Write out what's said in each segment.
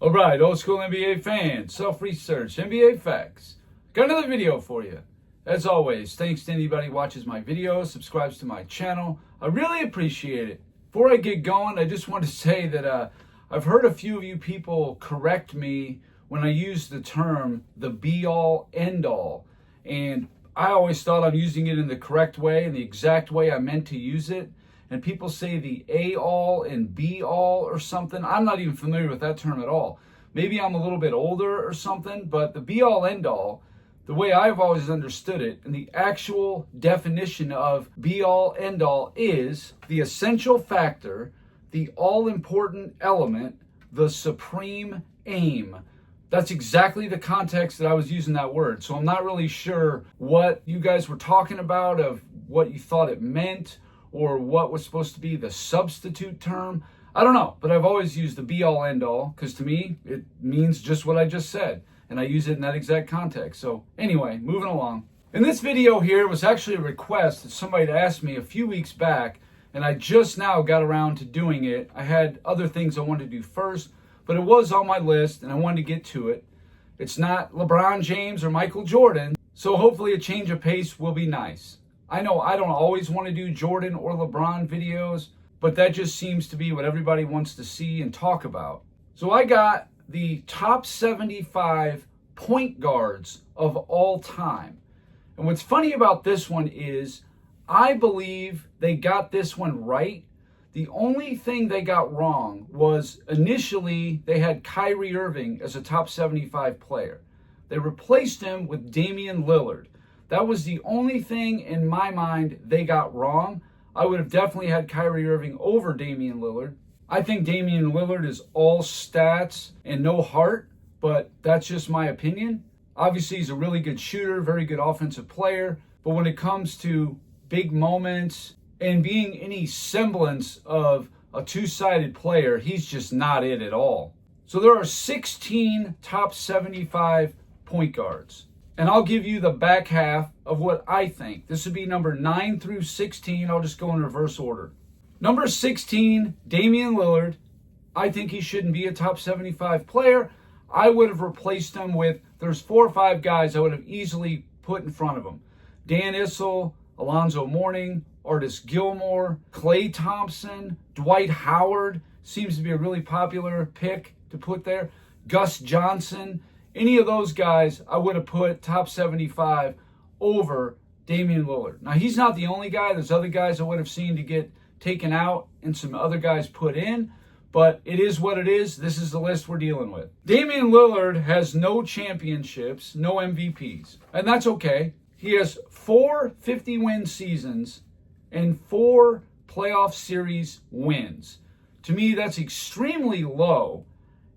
All right, old school NBA fans, self-research, NBA facts. Got another video for you. As always, thanks to anybody who watches my videos, subscribes to my channel. I really appreciate it. Before I get going, I just want to say that I've heard a few of you people correct me when I use the term the be-all, end-all. And I always thought I'm using it in the correct way, in the exact way I meant to use it. And people say the A-all and B-all or something. I'm not even familiar with that term at all. Maybe I'm a little bit older or something, but the be-all, end-all, the way I've always understood it, and the actual definition of be-all, end-all is the essential factor, the all-important element, the supreme aim. That's exactly the context that I was using that word. So I'm not really sure what you guys were talking about, of what you thought it meant, or what was supposed to be the substitute term. I don't know, but I've always used the be-all, end-all, because to me, it means just what I just said, and I use it in that exact context. So anyway, moving along. In this video here was actually a request that somebody had asked me a few weeks back, and I just now got around to doing it. I had other things I wanted to do first, but it was on my list, and I wanted to get to it. It's not LeBron James or Michael Jordan, so hopefully a change of pace will be nice. I know I don't always want to do Jordan or LeBron videos, but that just seems to be what everybody wants to see and talk about. So I got the top 75 point guards of all time. And what's funny about this one is I believe they got this one right. The only thing they got wrong was initially they had Kyrie Irving as a top 75 player. They replaced him with Damian Lillard. That was the only thing in my mind they got wrong. I would have definitely had Kyrie Irving over Damian Lillard. I think Damian Lillard is all stats and no heart, but that's just my opinion. Obviously, he's a really good shooter, very good offensive player, but when it comes to big moments and being any semblance of a two-sided player, he's just not it at all. So there are 16 top 75 point guards. And I'll give you the back half of what I think. This would be number 9 through 16. I'll just go in reverse order. Number 16, Damian Lillard. I think he shouldn't be a top 75 player. I would have replaced him with, there's 4 or 5 guys I would have easily put in front of him. Dan Issel, Alonzo Mourning, Artis Gilmore, Klay Thompson, Dwight Howard seems to be a really popular pick to put there. Gus Johnson. Any of those guys, I would have put top 75 over Damian Lillard. Now, he's not the only guy. There's other guys I would have seen to get taken out and some other guys put in, but it is what it is. This is the list we're dealing with. Damian Lillard has no championships, no MVPs, and that's okay. He has 4 50-win seasons and 4 playoff series wins. To me, that's extremely low.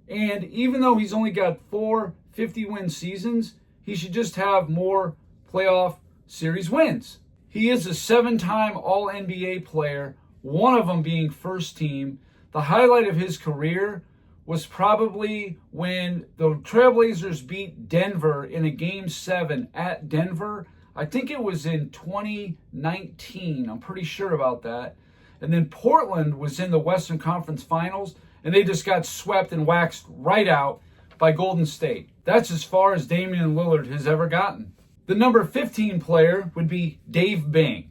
And even though he's only got 4 50-win seasons, he should just have more playoff series wins. He is a 7-time All-NBA player, one of them being first team. The highlight of his career was probably when the Trailblazers beat Denver in a Game 7 at Denver. I think it was in 2019. I'm pretty sure about that. And then Portland was in the Western Conference Finals, and they just got swept and waxed right out by Golden State. That's as far as Damian Lillard has ever gotten. The number 15 player would be Dave Bing.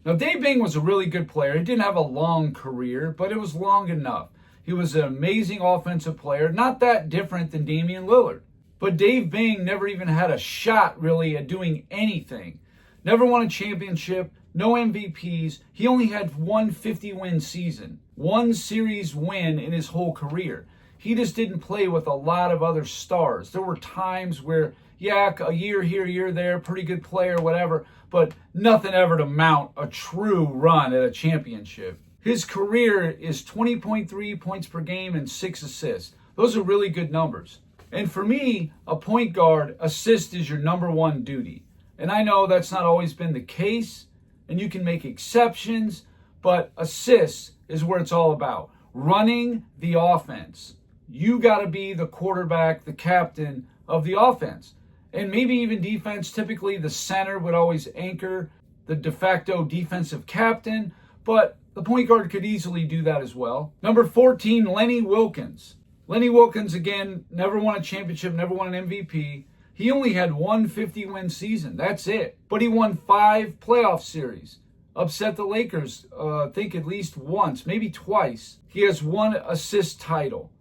Now, Dave Bing was a really good player. He didn't have a long career, but it was long enough. He was an amazing offensive player, not that different than Damian Lillard. But Dave Bing never even had a shot, really, at doing anything. Never won a championship, no MVPs. He only had 1 50-win season, 1 series win in his whole career. He just didn't play with a lot of other stars. There were times where, yeah, a year here, a year there, pretty good player, whatever, but nothing ever to mount a true run at a championship. His career is 20.3 points per game and 6 assists. Those are really good numbers. And for me, a point guard, assist is your number 1 duty. And I know that's not always been the case, and you can make exceptions, but assists is where it's all about. Running the offense. You got to be the quarterback, the captain of the offense. And maybe even defense. Typically, the center would always anchor the de facto defensive captain, but the point guard could easily do that as well. Number 14, Lenny Wilkens. Lenny Wilkens, again, never won a championship, never won an MVP. He only had one 50-win season. That's it. But he won 5 playoff series. Upset the Lakers, I think at least once, maybe twice. He has 1 assist title.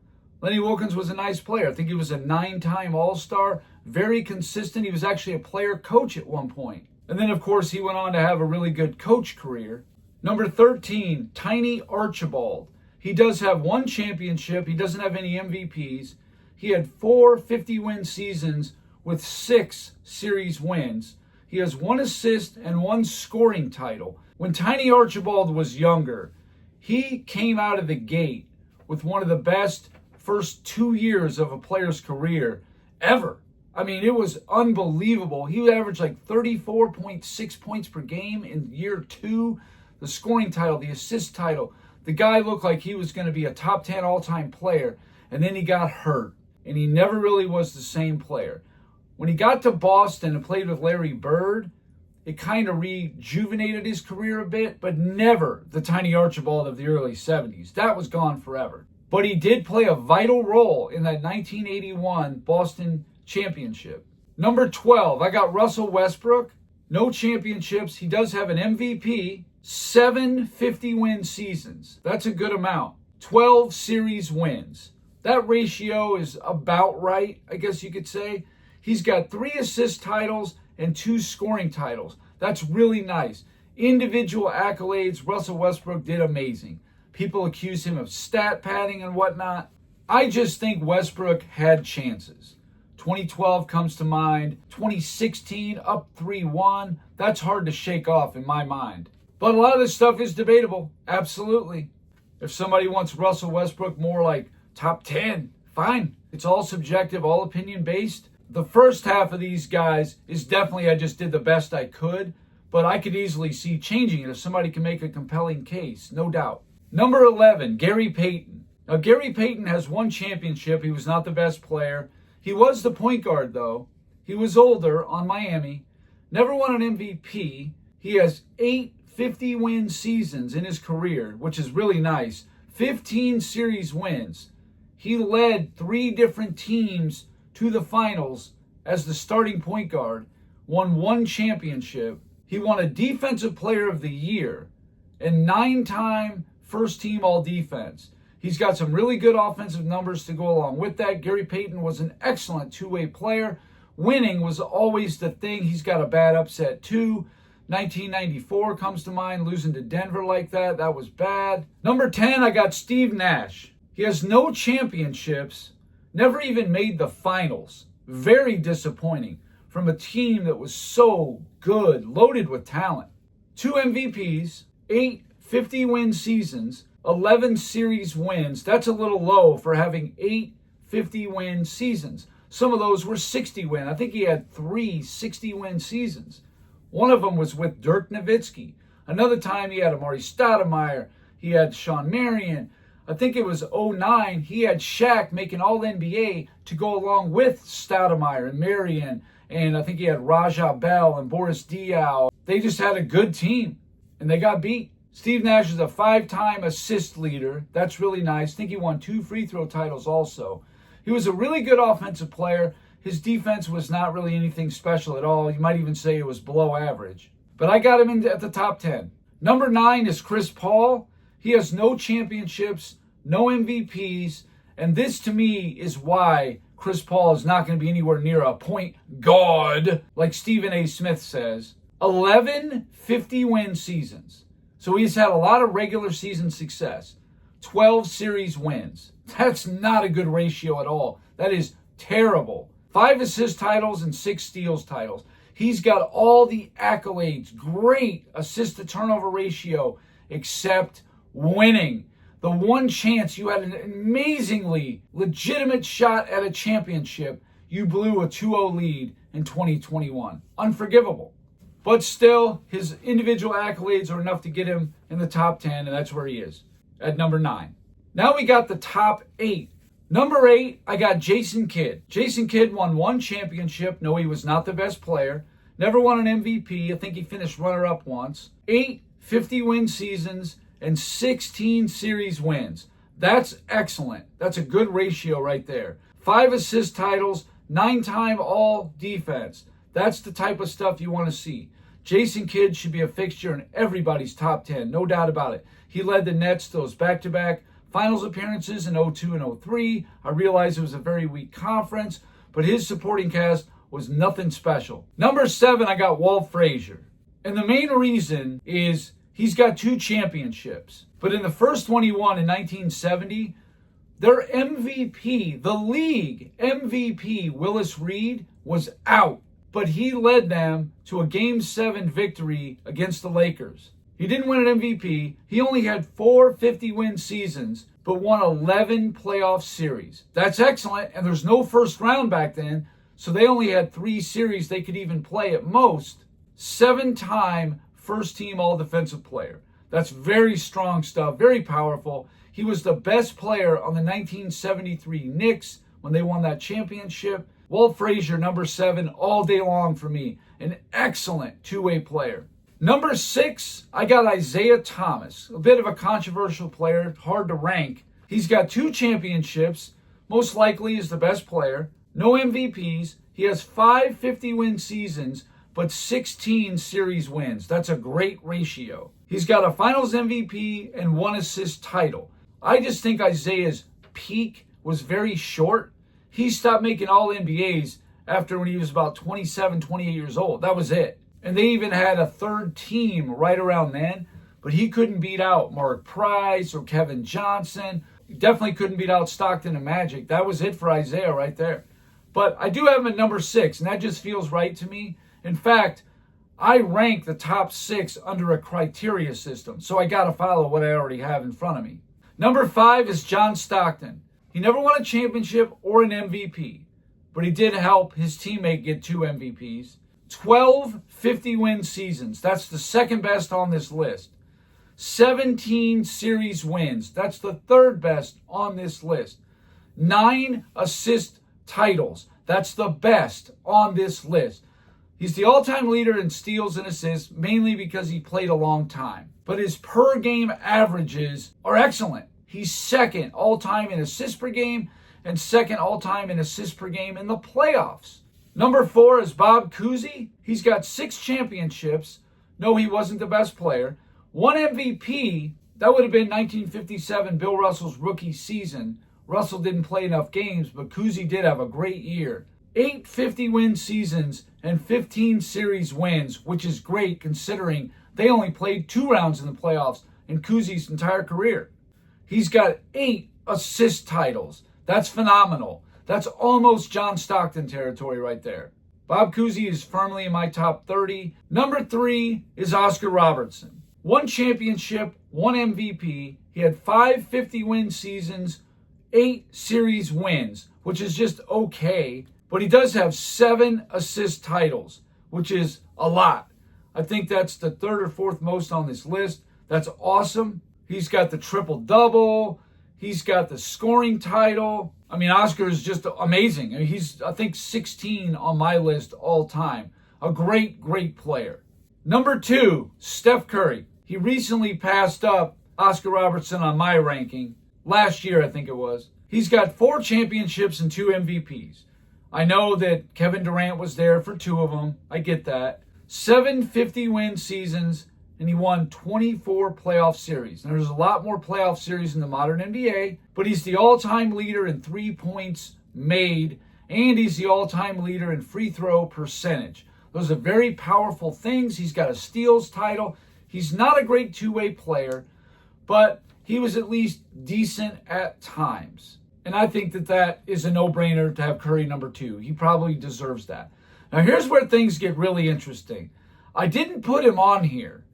Lenny Wilkens was a nice player. I think he was a 9-time All-Star, very consistent. He was actually a player coach at one point. And then, of course, he went on to have a really good coach career. Number 13, Tiny Archibald. He does have 1 championship. He doesn't have any MVPs. He had 4 50-win seasons with 6 series wins. He has 1 assist and 1 scoring title. When Tiny Archibald was younger, he came out of the gate with one of the best first 2 years of a player's career ever. I mean, it was unbelievable. He averaged like 34.6 points per game in year 2. The scoring title, the assist title. The guy looked like he was going to be a top 10 all-time player, and then he got hurt, and he never really was the same player. When he got to Boston and played with Larry Bird, it kind of rejuvenated his career a bit, but never the Tiny Archibald of the early 70s. That was gone forever. But he did play a vital role in that 1981 Boston championship. Number 12, I got Russell Westbrook. No championships. He does have an MVP. 7 50-win seasons. That's a good amount. 12 series wins. That ratio is about right, I guess you could say. He's got 3 assist titles and 2 scoring titles. That's really nice. Individual accolades, Russell Westbrook did amazing. People accuse him of stat padding and whatnot. I just think Westbrook had chances. 2012 comes to mind. 2016, up 3-1. That's hard to shake off in my mind. But a lot of this stuff is debatable. Absolutely. If somebody wants Russell Westbrook more like top 10, fine. It's all subjective, all opinion based. The first half of these guys is definitely I just did the best I could, but I could easily see changing it if somebody can make a compelling case, no doubt. Number 11, Gary Payton. Now, Gary Payton has 1 championship. He was not the best player. He was the point guard, though. He was older on Miami. Never won an MVP. He has 8 50-win seasons in his career, which is really nice. 15 series wins. He led 3 different teams to the finals as the starting point guard, won 1 championship. He won a Defensive Player of the Year and 9-time first team all defense. He's got some really good offensive numbers to go along with that. Gary Payton was an excellent 2-way player. Winning was always the thing. He's got a bad upset too. 1994 comes to mind, losing to Denver like that. That was bad. Number 10, I got Steve Nash. He has no championships, never even made the finals. Very disappointing from a team that was so good, loaded with talent. 2 MVPs, 8 50-win seasons, 11 series wins. That's a little low for having 8 50-win seasons. Some of those were 60-win. I think he had 3 60-win seasons. One of them was with Dirk Nowitzki. Another time he had Amari Stoudemire. He had Sean Marion. I think it was 09. He had Shaq making All-NBA to go along with Stoudemire and Marion. And I think he had Raja Bell and Boris Diaw. They just had a good team, and they got beat. Steve Nash is a 5-time assist leader. That's really nice. I think he won 2 free throw titles also. He was a really good offensive player. His defense was not really anything special at all. You might even say it was below average. But I got him at the top 10. Number 9 is Chris Paul. He has no championships, no MVPs, and this to me is why Chris Paul is not going to be anywhere near a point guard, like Stephen A. Smith says. 11 50-win seasons. So he's had a lot of regular season success. 12 series wins. That's not a good ratio at all. That is terrible. 5 assist titles and 6 steals titles. He's got all the accolades. Great assist to turnover ratio, except winning. The one chance you had an amazingly legitimate shot at a championship, you blew a 2-0 lead in 2021. Unforgivable. But still, his individual accolades are enough to get him in the top 10, and that's where he is, at number 9. Now we got the top 8. Number 8, I got Jason Kidd. Jason Kidd won 1 championship. No, he was not the best player. Never won an MVP. I think he finished runner-up once. 8 50-win seasons and 16 series wins. That's excellent. That's a good ratio right there. 5 assist titles, 9-time all defense. That's the type of stuff you want to see. Jason Kidd should be a fixture in everybody's top 10, no doubt about it. He led the Nets to those back-to-back finals appearances in 02 and 03. I realize it was a very weak conference, but his supporting cast was nothing special. Number 7, I got Walt Frazier. And the main reason is he's got 2 championships. But in the first one he won in 1970, their MVP, the league MVP, Willis Reed, was out. But he led them to a Game 7 victory against the Lakers. He didn't win an MVP. He only had 4 50-win seasons, but won 11 playoff series. That's excellent, and there's no first round back then, so they only had 3 series they could even play at most. 7-time first-team all-defensive player. That's very strong stuff, very powerful. He was the best player on the 1973 Knicks when they won that championship. Walt Frazier, number 7, all day long for me. An excellent two-way player. Number 6, I got Isaiah Thomas. A bit of a controversial player, hard to rank. He's got 2 championships, most likely is the best player. No MVPs. He has 5 50-win seasons, but 16 series wins. That's a great ratio. He's got a finals MVP and 1 assist title. I just think Isaiah's peak was very short. He stopped making all NBAs after when he was about 27, 28 years old. That was it. And they even had a third team right around then, but he couldn't beat out Mark Price or Kevin Johnson. He definitely couldn't beat out Stockton and Magic. That was it for Isaiah right there. But I do have him at number 6, and that just feels right to me. In fact, I rank the top 6 under a criteria system, so I got to follow what I already have in front of me. Number 5 is John Stockton. He never won a championship or an MVP, but he did help his teammate get 2 MVPs. 12 50-win seasons. That's the second best on this list. 17 series wins. That's the third best on this list. 9 assist titles. That's the best on this list. He's the all-time leader in steals and assists, mainly because he played a long time. But his per-game averages are excellent. He's second all-time in assists per game and second all-time in assists per game in the playoffs. Number 4 is Bob Cousy. He's got 6 championships. No, he wasn't the best player. 1 MVP. That would have been 1957, Bill Russell's rookie season. Russell didn't play enough games, but Cousy did have a great year. 8 50-win seasons and 15 series wins, which is great considering they only played 2 rounds in the playoffs in Cousy's entire career. He's got 8 assist titles. That's phenomenal. That's almost John Stockton territory right there. Bob Cousy is firmly in my top 30. Number 3 is Oscar Robertson. 1 championship, 1 MVP. He had 5 50-win seasons, 8 series wins, which is just okay. But he does have 7 assist titles, which is a lot. I think that's the 3rd or 4th most on this list. That's awesome. He's got the triple-double. He's got the scoring title. I mean, Oscar is just amazing. I mean, he's, I think, 16 on my list all time. A great, great player. Number 2, Steph Curry. He recently passed up Oscar Robertson on my ranking. Last year, I think it was. He's got 4 championships and 2 MVPs. I know that Kevin Durant was there for 2 of them. I get that. 7 50-win seasons, and he won 24 playoff series. Now, there's a lot more playoff series in the modern NBA, but he's the all-time leader in 3 points made, and he's the all-time leader in free throw percentage. Those are very powerful things. He's got a steals title. He's not a great two-way player, but he was at least decent at times. And I think that that is a no-brainer to have Curry number 2. He probably deserves that. Now, here's where things get really interesting. I didn't put him on here,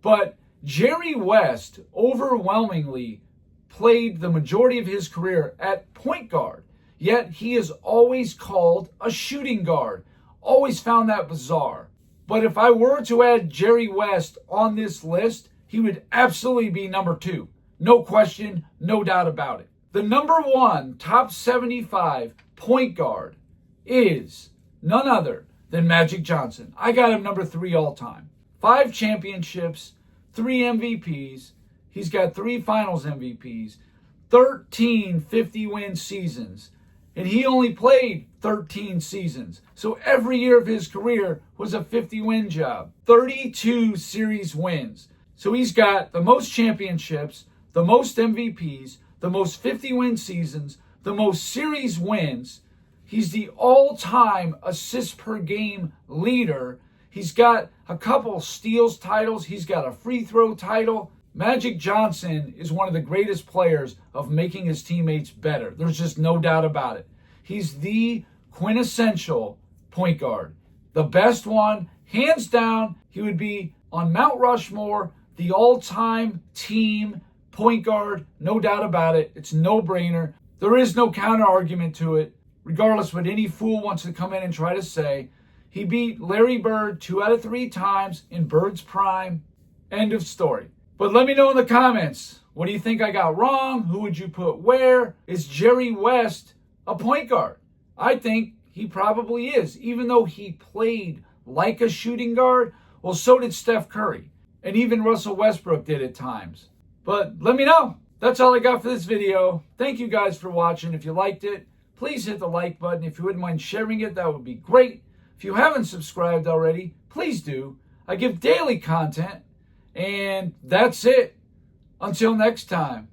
but Jerry West overwhelmingly played the majority of his career at point guard, yet he is always called a shooting guard. Always found that bizarre. But if I were to add Jerry West on this list, he would absolutely be number 2. No question, no doubt about it. The number 1 top 75 point guard is none other than Magic Johnson. I got him number 3 all time. 5 championships, 3 MVPs. He's got 3 finals MVPs, 13 50-win seasons. And he only played 13 seasons. So every year of his career was a 50-win job. 32 series wins. So he's got the most championships, the most MVPs, the most 50-win seasons, the most series wins. He's the all-time assists per game leader. He's got a couple steals titles. He's got a free throw title. Magic Johnson is one of the greatest players of making his teammates better. There's just no doubt about it. He's the quintessential point guard. The best one, hands down. He would be on Mount Rushmore, the all-time team point guard. No doubt about it. It's a no-brainer. There is no counter-argument to it, regardless what any fool wants to come in and try to say. He beat Larry Bird 2 out of 3 times in Bird's prime. End of story. But let me know in the comments, what do you think I got wrong? Who would you put where? Is Jerry West a point guard? I think he probably is, even though he played like a shooting guard. Well, so did Steph Curry, and even Russell Westbrook did at times. But let me know. That's all I got for this video. Thank you guys for watching. If you liked it, please hit the like button. If you wouldn't mind sharing it, that would be great. If you haven't subscribed already, please do. I give daily content. And that's it. Until next time.